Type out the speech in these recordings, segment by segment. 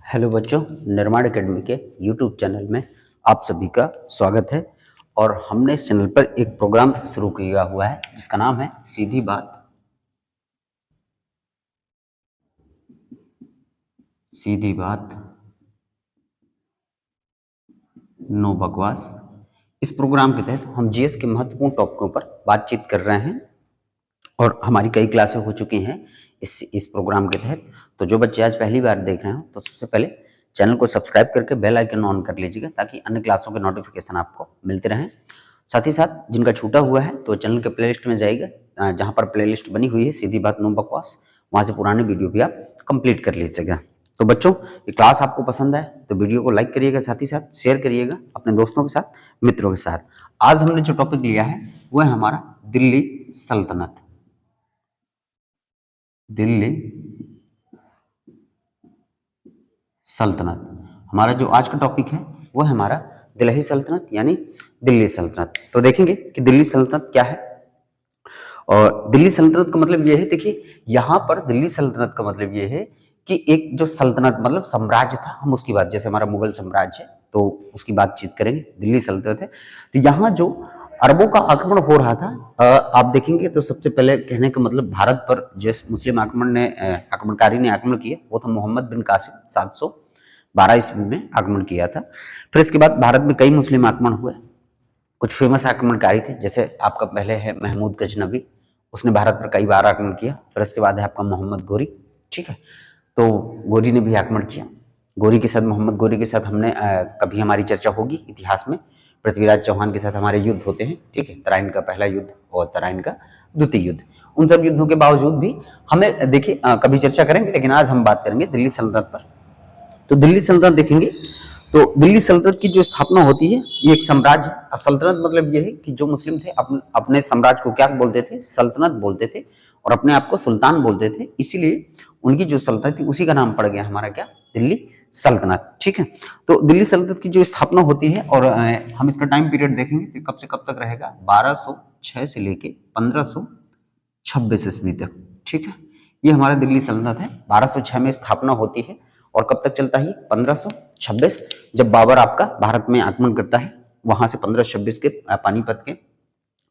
Hello बच्चों, निर्माण academy के यूट्यूब चैनल में आप सभी का स्वागत है। और हमने इस चैनल पर एक प्रोग्राम शुरू किया हुआ है जिसका नाम है सीधी बात नो बकवास। इस प्रोग्राम के तहत हम जीएस के महत्वपूर्ण टॉपिकों पर बातचीत कर रहे हैं और हमारी कई क्लासें हो चुकी हैं इस प्रोग्राम के तहत। तो जो बच्चे आज पहली बार देख रहे हो तो सबसे पहले चैनल को सब्सक्राइब करके बेल आइकन ऑन कर लीजिएगा ताकि अन्य क्लासों के नोटिफिकेशन आपको मिलते रहें। साथ ही साथ जिनका छूटा हुआ है तो चैनल के प्लेलिस्ट में जाइएगा, जहाँ पर प्लेलिस्ट बनी हुई है सीधी बात नो बकवास, वहाँ से पुराने वीडियो भी आप कंप्लीट कर लीजिएगा। तो बच्चों, ये क्लास आपको पसंद आए तो वीडियो को लाइक करिएगा, साथ ही साथ शेयर करिएगा अपने दोस्तों के साथ, मित्रों के साथ। आज हमने जो टॉपिक लिया है वो है हमारा दिल्ली सल्तनत। दिल्ली सल्तनत हमारा जो आज का टॉपिक है वो है हमारा दिल्ली सल्तनत यानी दिल्ली सल्तनत। तो देखेंगे कि दिल्ली सल्तनत क्या है। और दिल्ली सल्तनत का मतलब ये है, देखिए यहाँ पर दिल्ली सल्तनत का मतलब ये है कि एक जो सल्तनत मतलब साम्राज्य था, हम उसकी बात, जैसे हमारा मुगल साम्राज्य है तो उसकी बातचीत करेंगे, दिल्ली सल्तनत है। तो यहाँ जो अरबों का आक्रमण हो रहा था, आप देखेंगे तो सबसे पहले कहने का मतलब भारत पर जिस मुस्लिम आक्रमणकारी ने आक्रमण किया वो था मोहम्मद बिन कासिम, 712 ईस्वी में आक्रमण किया था। फिर इसके बाद भारत में कई मुस्लिम आक्रमण हुए। कुछ फेमस आक्रमणकारी थे, जैसे आपका पहले है महमूद गजनवी, उसने भारत पर कई बार आक्रमण किया। फिर इसके बाद है आपका मोहम्मद गोरी, ठीक है, तो गोरी ने भी आक्रमण किया। गोरी के साथ, मोहम्मद गोरी के साथ हमने कभी हमारी चर्चा होगी इतिहास में। पृथ्वीराज चौहान के साथ हमारे युद्ध होते हैं, ठीक है, तराइन का पहला युद्ध और तराइन का द्वितीय युद्ध। उन सब युद्धों के बावजूद भी हमें देखिए कभी चर्चा करेंगे, लेकिन आज हम बात करेंगे दिल्ली सल्तनत पर। तो दिल्ली सल्तनत देखेंगे तो दिल्ली सल्तनत की जो स्थापना होती है ये एक साम्राज्य, सल्तनत मतलब ये है कि जो मुस्लिम थे अपने साम्राज्य को क्या बोलते थे, सल्तनत बोलते थे, और अपने आप को सुल्तान बोलते थे, इसीलिए उनकी जो सल्तनत थी उसी का नाम पड़ गया हमारा क्या, दिल्ली सल्तनत, ठीक है। तो दिल्ली सल्तनत की जो स्थापना होती है और हम इसका टाइम पीरियड देखेंगे तो कब से कब तक रहेगा, 1206 से लेके 1526 ईस्वी तक, ठीक है। ये हमारा दिल्ली सल्तनत है, 1206 में स्थापना होती है और कब तक चलता है, 1526, जब बाबर आपका भारत में आक्रमण करता है। वहां से 1526 के पानीपत के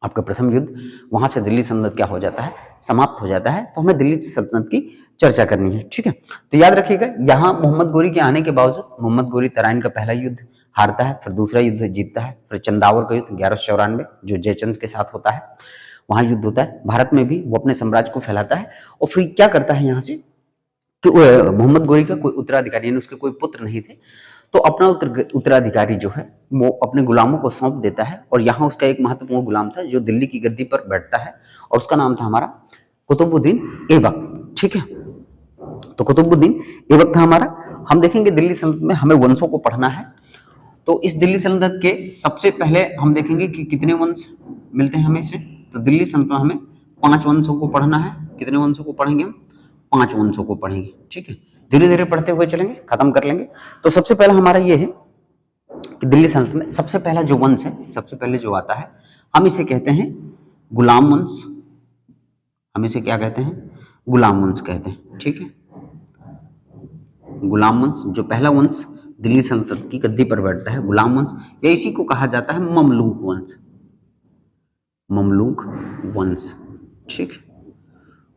आपका प्रथम युद्ध, वहां से दिल्ली सल्तनत क्या हो जाता है, समाप्त हो जाता है। तो हमें दिल्ली सल्तनत की चर्चा करनी है, ठीक है। तो याद रखिएगा, यहाँ मोहम्मद गोरी के आने के बावजूद मोहम्मद गोरी तराइन का पहला युद्ध हारता है, फिर दूसरा युद्ध जीतता है, फिर चंदावर का युद्ध 1194 जो जयचंद के साथ होता है, वहां युद्ध होता है। भारत में भी वो अपने साम्राज्य को फैलाता है और फिर क्या करता है यहाँ से, तो मोहम्मद गोरी का कोई उत्तराधिकारी यानी उसके कोई पुत्र नहीं थे, तो अपना उत्तराधिकारी जो है वो अपने गुलामों को सौंप देता है। और यहाँ उसका एक महत्वपूर्ण गुलाम था जो दिल्ली की गद्दी पर बैठता है और उसका नाम था हमारा कुतुबुद्दीन ऐबक, ठीक है। तो कुतुबुद्दीन ऐबक था हमारा। हम देखेंगे दिल्ली सल्तनत में हमें वंशों को पढ़ना है, तो इस दिल्ली सल्तनत के सबसे पहले हम देखेंगे कि कितने वंश मिलते हैं हमें से। तो दिल्ली सल्तनत में हमें 5 वंशों को पढ़ना है। कितने वंशों को पढ़ेंगे हम, 5 वंशों को पढ़ेंगे, ठीक है। धीरे धीरे पढ़ते हुए चलेंगे, खत्म कर लेंगे। तो सबसे पहला हमारा ये है कि दिल्ली सल्तनत में सबसे पहला जो वंश है, सबसे पहले जो आता है, हम इसे कहते हैं गुलाम वंश। हम इसे क्या कहते हैं, गुलाम वंश कहते हैं, ठीक है। गुलाम वंश जो पहला वंश दिल्ली सल्तनत की गद्दी पर बैठता है, गुलाम वंश, या इसी को कहा जाता है ममलूक वंश। ममलूक वंश, ठीक।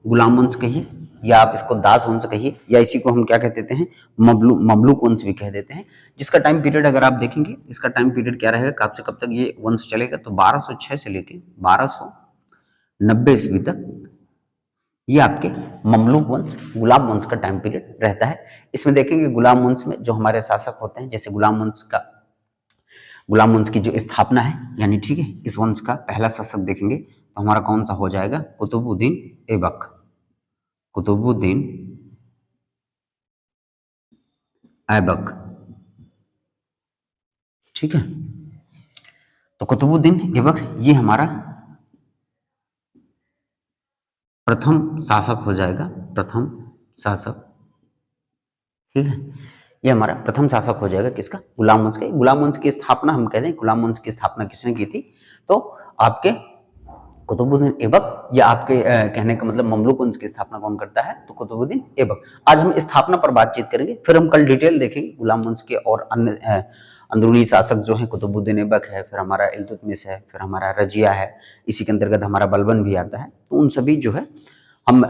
गुलाम वंश कहिए या आप इसको दास वंश कहिए, या इसी को हम क्या कह देते हैं, ममलूक वंश भी कह देते हैं। जिसका टाइम पीरियड अगर आप देखेंगे, इसका टाइम पीरियड क्या रहेगा, कब से कब तक ये वंश चलेगा, तो 1206 से लेके 1290 ईस्वी तक ये आपके ममलूक वंश, गुलाम वंश का टाइम पीरियड रहता है। इसमें देखेंगे गुलाम वंश में जो हमारे शासक होते हैं, जैसे गुलाम वंश की जो स्थापना है, यानी ठीक है, इस वंश का पहला शासक देखेंगे तो हमारा कौन सा हो जाएगा, कुतुबुद्दीन ऐबक। कुतुबुद्दीन ऐबक, ठीक है। तो कुतुबुद्दीन ऐबक ये हमारा प्रथम शासक हो जाएगा, प्रथम शासक, ठीक है। ये हमारा प्रथम शासक हो जाएगा किसका, गुलाम वंश का। गुलाम वंश की स्थापना हम कहते हैं, गुलाम वंश की स्थापना किसने की थी, तो आपके कुतुबुद्दीन ऐबक, या आपके कहने का मतलब ममलूक वंश की स्थापना कौन करता है, तो कुतुबुद्दीन ऐबक। आज हम स्थापना पर बातचीत करेंगे, फिर हम कल डिटेल देखेंगे गुलाम वंश के और अन्य अंदरूनी शासक जो है। कुतुबुद्दीन ऐबक है, फिर हमारा इल्तुतमिश है, फिर हमारा रजिया है, इसी के अंतर्गत हमारा बलबन भी आता है। तो उन सभी जो है हम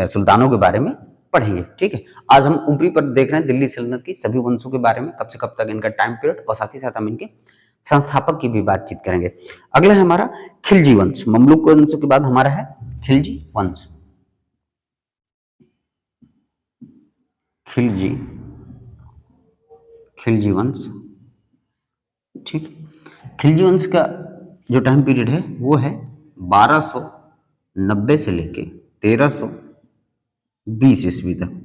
सुल्तानों के बारे में पढ़ेंगे। ठीक है, आज हम ऊपरी पर देख रहे हैं दिल्ली सल्तनत की सभी वंशों के बारे में, कब से कब तक इनका टाइम पीरियड, और साथ ही साथ हम इनके संस्थापक की भी बातचीत करेंगे। अगला है हमारा खिलजी वंश। ममलूक वंश के बाद हमारा है खिलजी वंश। खिलजी वंश, ठीक। खिलजी वंश का जो टाइम पीरियड है वो है 1290 से लेके 1320 ईस्वी तक।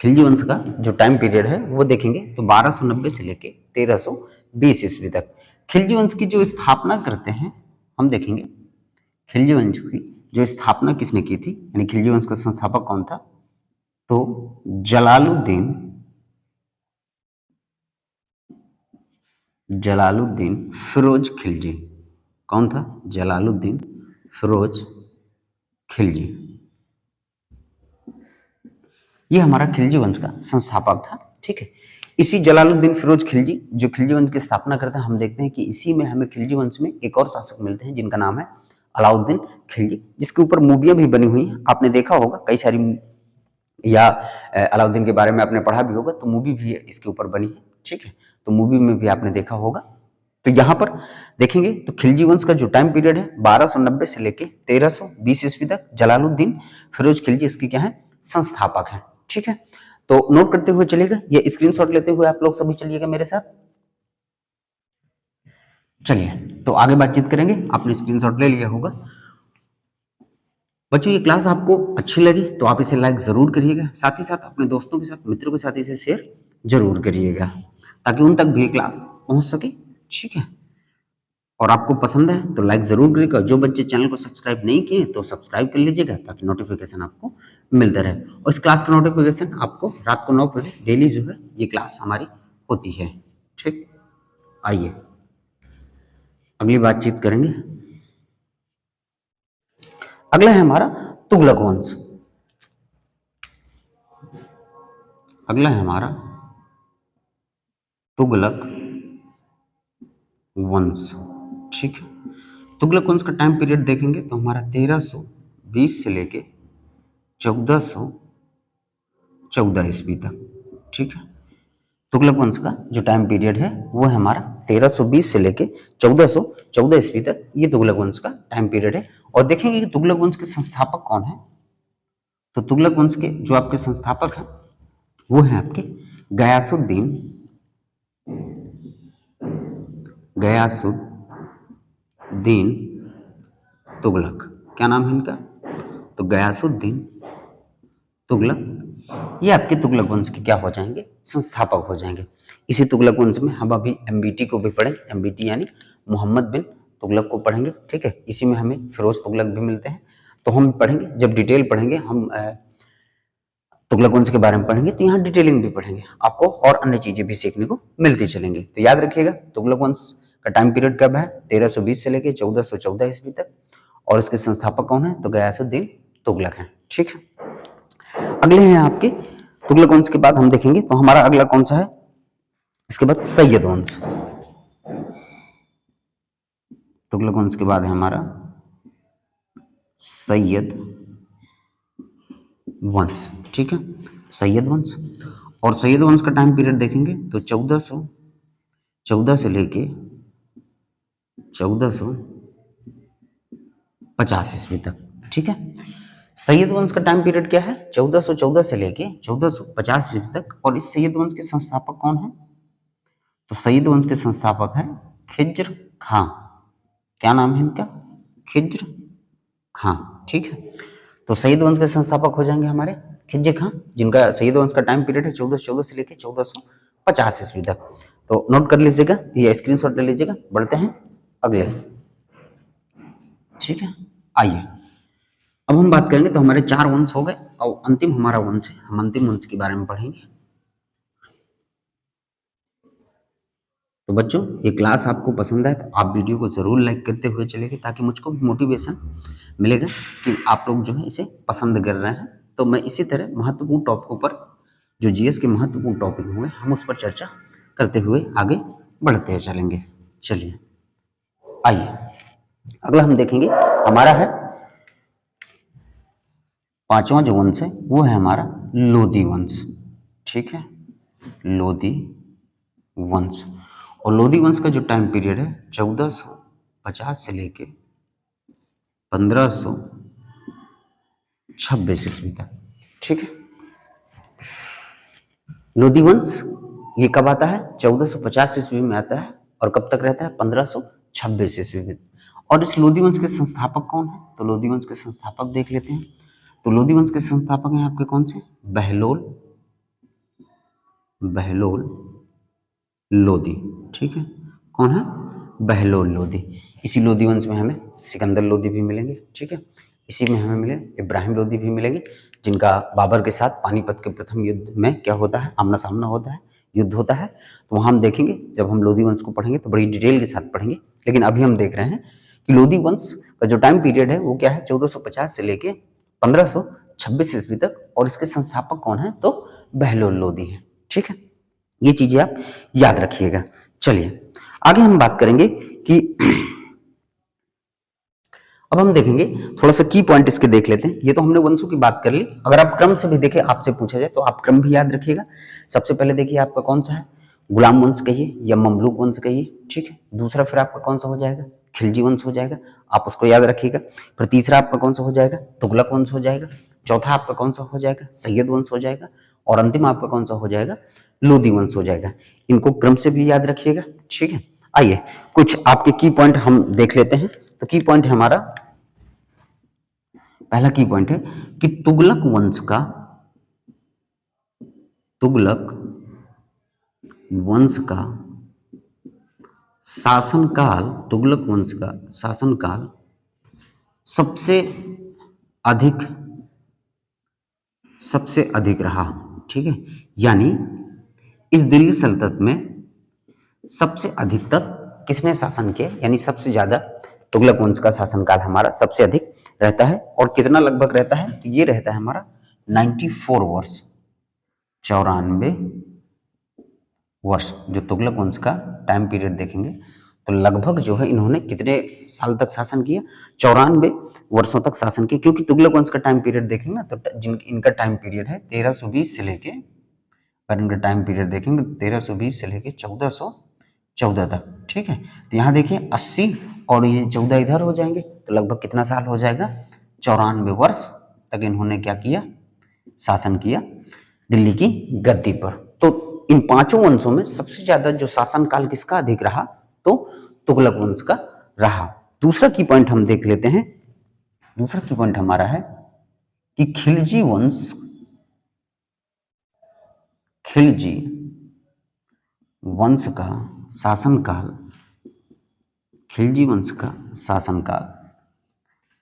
खिलजी वंश का जो टाइम पीरियड है वो देखेंगे तो 1290 से लेके 1320 ईस्वी तक। खिलजी वंश की जो स्थापना करते हैं हम देखेंगे, खिलजी वंश की जो स्थापना किसने की थी, यानी खिलजी वंश का संस्थापक कौन था, तो जलालुद्दीन फिरोज खिलजी। कौन था, जलालुद्दीन फिरोज खिलजी। ये हमारा खिलजी वंश का संस्थापक था। ठीक है, इसी जलालुद्दीन फिरोज खिलजी जो खिलजी वंश की स्थापना करते हैं, हम देखते हैं कि इसी में हमें खिलजी वंश में एक और शासक मिलते हैं जिनका नाम है अलाउद्दीन खिलजी, जिसके ऊपर मूवियां भी बनी हुई हैं। आपने देखा होगा कई सारी, या अलाउद्दीन के बारे में आपने पढ़ा भी होगा, तो मूवी भी इसके ऊपर बनी है। ठीक है, तो मूवी में भी आपने देखा होगा। तो यहाँ पर देखेंगे तो खिलजी वंश का जो टाइम पीरियड है 1290 से लेके 1320 ईस्वी तक, जलालुद्दीन फिरोज खिलजी इसके क्या है, संस्थापक है। ठीक है, तो नोट करते हुए चलिएगा, ये स्क्रीनशॉट लेते हुए आप लोग सभी चलिएगा मेरे साथ। चलिए, तो आगे बातचीत करेंगे। आपने स्क्रीनशॉट ले लिया होगा। बच्चों, ये क्लास आपको अच्छी लगी तो आप इसे लाइक जरूर करिएगा, साथ ही साथ अपने दोस्तों के साथ, मित्रों के साथ इसे शेयर जरूर करिएगा, ताकि उन तक भी ये क्लास पहुंच सके। ठीक है, और आपको पसंद है तो लाइक जरूर करिएगा। जो बच्चे चैनल को सब्सक्राइब नहीं किए तो सब्सक्राइब कर लीजिएगा, ताकि नोटिफिकेशन आपको मिलता रहे। और इस क्लास का नोटिफिकेशन आपको रात को 9 बजे डेली जो है ये क्लास हमारी होती है। ठीक, आइए अगली बातचीत करेंगे। अगला है हमारा तुगलक वंश। अगला है हमारा तुगलक वंश। ठीक है, तुगलक वंश का टाइम पीरियड देखेंगे तो हमारा 1320 से लेके 1414 ईस्वी तक। ठीक है, तुगलक वंश का जो टाइम पीरियड है वो है हमारा 1320 से लेके 1414 ईस्वी तक। ये तुगलक वंश का टाइम पीरियड है। और देखेंगे कि तुगलक वंश के संस्थापक कौन है, तो तुगलक वंश के जो आपके संस्थापक हैं वो है आपके गयासुद्दीन तुगलक। क्या नाम है इनका, तो गयासुद्दीन तुगलक। ये आपके तुगलक वंश के क्या हो जाएंगे, संस्थापक हो जाएंगे। इसी तुगलक वंश में हम अभी एमबीटी को भी पढ़ेंगे, एमबीटी यानी मोहम्मद बिन तुगलक को पढ़ेंगे। ठीक है, इसी में हमें फिरोज तुगलक भी मिलते हैं, तो हम पढ़ेंगे। जब डिटेल पढ़ेंगे हम तुगलक वंश के बारे में पढ़ेंगे, तो यहाँ डिटेलिंग भी पढ़ेंगे आपको, और अन्य चीजें भी सीखने को मिलती चलेंगी। तो याद रखिएगा, तुगलक वंश का टाइम पीरियड कब है, 1320 से लेके 1414 ईस्वी तक, और इसके संस्थापक कौन है, तो गयासुद्दीन तुगलक है। ठीक है, अगले हैं आपके तुगलक वंश के बाद हम देखेंगे तो हमारा अगला कौन सा है, इसके बाद सैयद वंश। तुगलक वंश के बाद है हमारा सैयद वंश। ठीक है, सैयद वंश, और सैयद वंश का टाइम पीरियड देखेंगे तो 1414 से लेके 1450 ईस्वी तक। ठीक है, सैयद वंश का टाइम पीरियड क्या है, 1414 से लेके 1450 ईस्वी तक। और इस सैयद वंश के संस्थापक कौन है, तो सैयद वंश के संस्थापक है खिज्र खां। क्या नाम है इनका, खिज्र खां। ठीक है, तो सैयद वंश के संस्थापक हो जाएंगे हमारे खिज्र खां, जिनका सैयद वंश का टाइम पीरियड है 1414 से लेके 1450 ईस्वी तक। तो नोट कर लीजिएगा, ये स्क्रीनशॉट ले लीजिएगा। बढ़ते हैं अगले। ठीक है, आइए अब हम बात करेंगे, तो हमारे 4 वंश हो गए, और अंतिम हमारा वंश है, हम अंतिम वंश के बारे में पढ़ेंगे। तो बच्चों ये क्लास आपको पसंद है तो आप वीडियो को ज़रूर लाइक करते हुए चलेंगे, ताकि मुझको मोटिवेशन मिलेगा कि आप लोग जो है इसे पसंद कर रहे हैं। तो मैं इसी तरह महत्वपूर्ण टॉपिकों पर, जो जीएस के महत्वपूर्ण टॉपिक हुए, हम उस पर चर्चा करते हुए आगे बढ़ते चलेंगे। चलिए आइए अगला हम देखेंगे, हमारा है पांचवा जो वंश है वो है हमारा लोदी वंश। ठीक है, लोदी वंश। और लोदी वंश का जो टाइम पीरियड है 1450 से लेके 1526 ईस्वी तक। ठीक है, लोदी वंश ये कब आता है? 1450 ईस्वी में आता है और कब तक रहता है? 1526 ईस्वी में। और इस लोदी वंश के संस्थापक कौन है? तो लोदी वंश के संस्थापक देख लेते हैं। तो लोदी वंश के संस्थापक हैं आपके कौन से? बहलोल लोदी। ठीक है, कौन है? बहलोल लोदी। इसी लोदी वंश में हमें सिकंदर लोदी भी मिलेंगे। ठीक है, इसी में हमें मिले इब्राहिम लोदी भी मिलेंगे, जिनका बाबर के साथ पानीपत के प्रथम युद्ध में क्या होता है? आमना सामना होता है, युद्ध होता है। तो वहाँ हम देखेंगे, जब हम लोदी वंश को पढ़ेंगे तो बड़ी डिटेल के साथ पढ़ेंगे। लेकिन अभी हम देख रहे हैं कि लोदी वंश का जो टाइम पीरियड है वो क्या है? 1450 से लेके 1526 ईस्वी तक। और इसके संस्थापक कौन है? तो बहलोल लोदी है। ठीक है, ये चीजें आप याद रखिएगा। चलिए आगे हम बात करेंगे कि अब हम देखेंगे थोड़ा सा की पॉइंट इसके देख लेते हैं। ये तो हमने वंशों की बात कर ली। अगर आप क्रम से भी देखें, आपसे पूछा जाए तो आप क्रम भी याद रखिएगा। सबसे पहले देखिए आपका कौन सा है? गुलाम वंश कहिए या ममलूक वंश कहिए। ठीक है, दूसरा फिर आपका कौन सा हो जाएगा? खिलजी वंश हो जाएगा, आप उसको याद रखिएगा। फिर तीसरा आपका कौन सा हो जाएगा? तुगलक वंश हो जाएगा। चौथा आपका कौन सा हो जाएगा? सैयद वंश हो जाएगा। और अंतिम आपका कौन सा हो जाएगा? लोदी वंश हो जाएगा। इनको क्रम से भी याद रखिएगा। ठीक है, आइए कुछ आपके की पॉइंट हम देख लेते हैं। तो की पॉइंट हमारा पहला की पॉइंट है कि तुगलक वंश का शासनकाल, तुगलक वंश का शासनकाल सबसे अधिक रहा। ठीक है, यानी इस दिल्ली सल्तनत में सबसे अधिक तक किसने शासन किया? यानी सबसे ज्यादा तुगलक वंश का शासनकाल हमारा सबसे अधिक रहता है। और कितना लगभग रहता है? तो ये रहता है हमारा 94 वर्ष, 94 वर्ष। जो तुगलक वंश का टाइम पीरियड देखेंगे तो लगभग जो है इन्होंने कितने साल तक शासन किया? 94 वर्षों तक शासन किया। क्योंकि तुगलक वंश का टाइम पीरियड देखेंगे ना तो इनका टाइम पीरियड है 1320 से लेके, अगर इनका टाइम पीरियड देखेंगे 1320 से लेके 1414 तक। ठीक है, तो यहाँ देखिए 80 और ये 14 इधर हो जाएंगे तो लगभग कितना साल हो जाएगा? 94 वर्ष तक इन्होंने क्या किया? शासन किया दिल्ली की गद्दी पर। तो इन पांचों वंशों में सबसे ज्यादा जो शासन काल किसका अधिक रहा? तो तुगलक वंश का रहा। दूसरा की पॉइंट हम देख लेते हैं। दूसरा की पॉइंट हमारा है कि खिलजी वंश का शासनकाल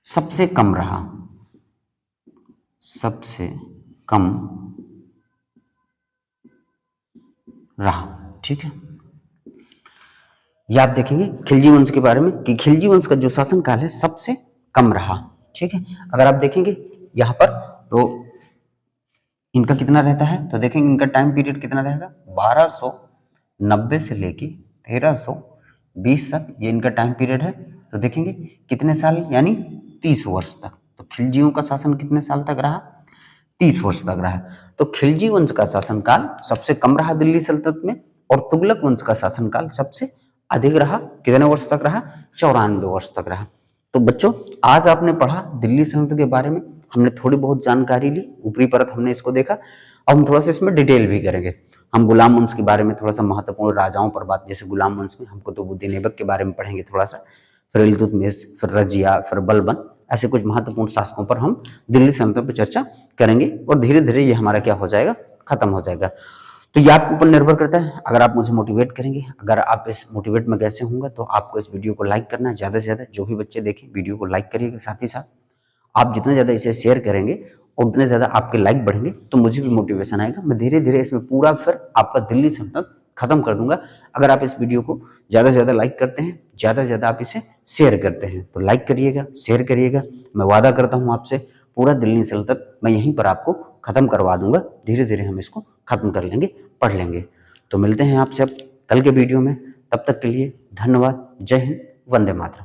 सबसे कम रहा, ठीक है, ये आप देखेंगे खिलजी वंश के बारे में कि खिलजी वंश का जो शासनकाल है सबसे कम रहा। ठीक है, अगर आप देखेंगे यहाँ पर तो इनका कितना रहता है? तो देखेंगे इनका टाइम पीरियड कितना रहेगा? 1290 से लेके 1320 तक ये इनका टाइम पीरियड है। तो देखेंगे कितने साल, यानी 30 वर्ष तक। तो खिलजियों का शासन कितने साल तक रहा? 30 वर्ष तक रहा। तो खिलजी वंश का शासनकाल सबसे कम रहा दिल्ली सल्तनत में, और तुगलक वंश का शासनकाल सबसे अधिक रहा। कितने वर्ष तक रहा? 94 वर्ष तक रहा। तो बच्चों आज आपने पढ़ा दिल्ली सल्तनत के बारे में, हमने थोड़ी बहुत जानकारी ली, ऊपरी परत हमने इसको देखा। अब हम थोड़ा सा इसमें डिटेल भी करेंगे। हम गुलाम वंश के बारे में थोड़ा सा महत्वपूर्ण राजाओं पर बात, जैसे गुलाम वंश में हम कुतुबुद्दीन ऐबक के बारे में पढ़ेंगे थोड़ा सा, फिर इल्तुतमिश, फिर रजिया, फिर बलबन, ऐसे कुछ महत्वपूर्ण शासकों पर हम दिल्ली सल्तनत पर चर्चा करेंगे। और धीरे धीरे ये हमारा क्या हो जाएगा? खत्म हो जाएगा। तो ये आपके ऊपर निर्भर करता है। अगर आप मुझे मोटिवेट करेंगे, अगर आप इस मोटिवेट में कैसे होंगे, तो आपको इस वीडियो को लाइक करना है ज़्यादा से ज़्यादा। जो भी बच्चे देखें वीडियो को लाइक करिएगा। साथ ही साथ आप जितना ज़्यादा इसे शेयर करेंगे उतने ज़्यादा आपके लाइक बढ़ेंगे, तो मुझे भी मोटिवेशन आएगा। मैं धीरे धीरे इसमें पूरा फिर आपका दिल्ली सल्तनत खत्म कर दूंगा। अगर आप इस वीडियो को ज़्यादा से ज़्यादा लाइक करते हैं, ज़्यादा से ज़्यादा आप इसे शेयर करते हैं, तो लाइक करिएगा, शेयर करिएगा। मैं वादा करता हूँ आपसे, पूरा दिल्ली सल्तनत मैं यहीं पर आपको ख़त्म करवा दूंगा। धीरे धीरे हम इसको ख़त्म कर लेंगे, पढ़ लेंगे। तो मिलते हैं आपसे अब कल के वीडियो में। तब तक के लिए धन्यवाद। जय हिंद, वंदे मातरम।